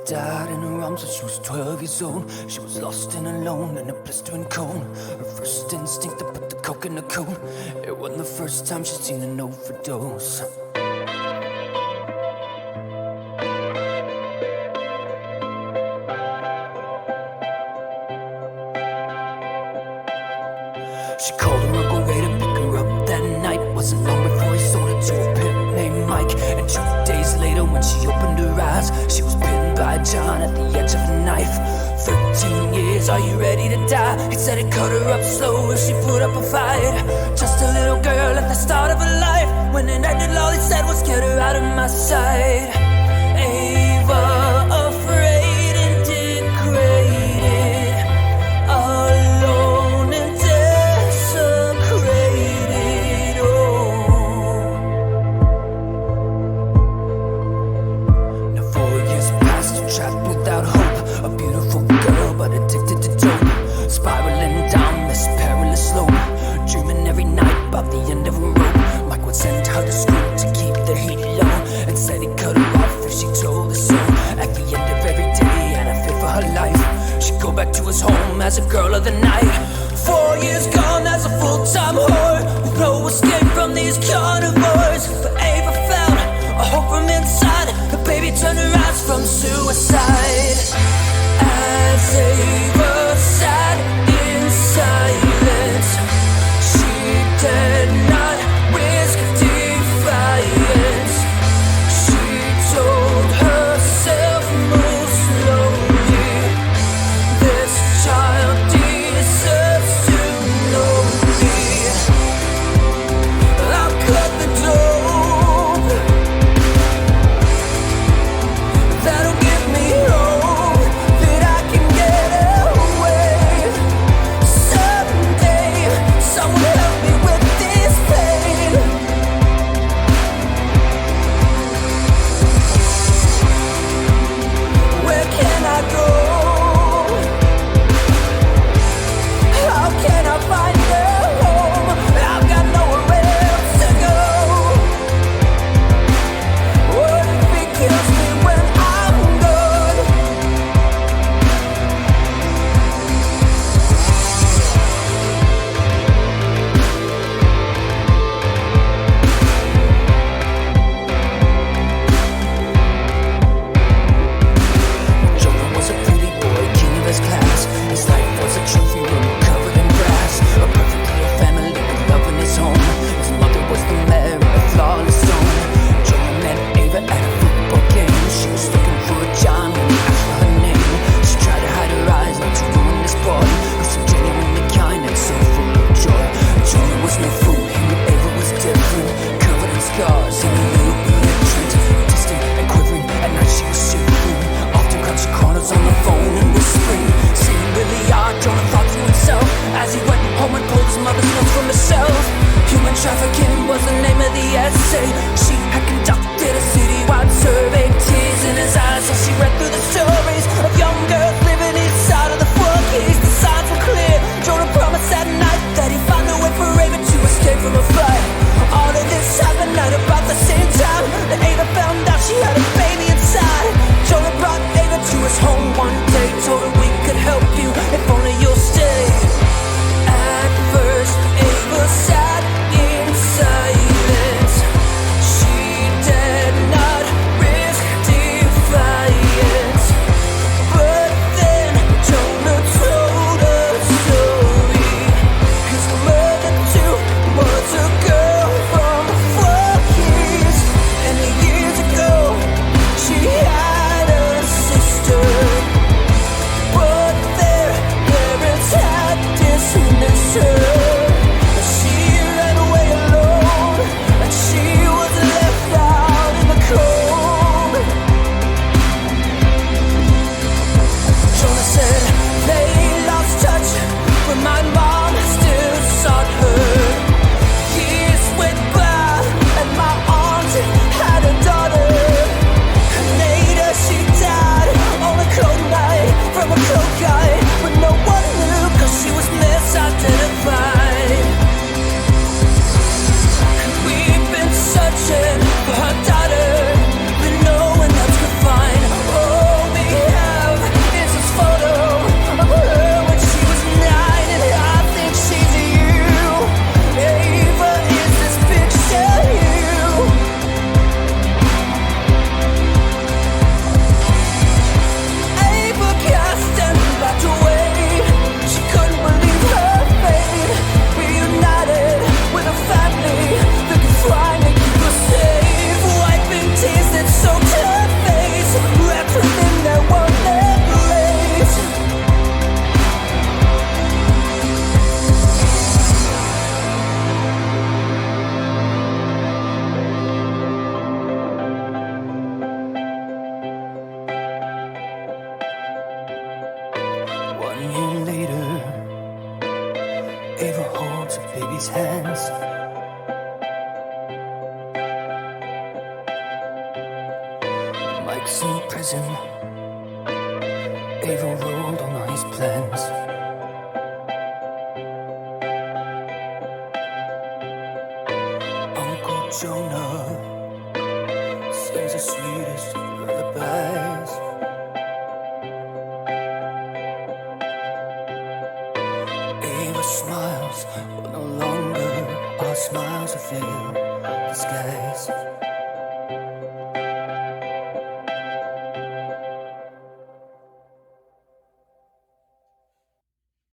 died in her arms when she was 12 years old. She was lost and alone in a blistering cold. Her first instinct to put the coke in the coat. It wasn't the first time she'd seen an overdose. She called her Uncle Ray to pick her up that night. Wasn't long before he sold her to a pimp named Mike. And 2 days later when she opened her eyes, she was bitten by John at the edge of a knife. 13 years, are you ready to die? He said it cut her up slow if she put up a fight. Just a little girl at the start of her life. When it ended, all he said was get her out of my sight. Eva, afraid and degraded, alone and desecrated. Oh. Now 4 years passed, trapped without hope. A beautiful girl, but addicted to dope. Spiraling down this perilous slope. Dreaming every night about the end of a rope. Mike would send her to school to keep the heat low, and said he'd cut her off if she told her so. At the end of every day, and a fear for her life, she'd go back to his home as a girl of the night. 4 years gone as a full-time whore, with no escape from these carnivores. But Ava found a hope from inside. The baby turned her eyes from suicide. As Ava sat in silence, she did not risk defiance. She told herself, move slowly. This child deserves to know me. I'll cut the dope. That'll give me hope that I can get away. baby's hands. Mike's in prison. Eva rolled on all his plans. Uncle Jonah sings the sweetest lullabies. Eva smiles, but no longer our smiles reveal the skies.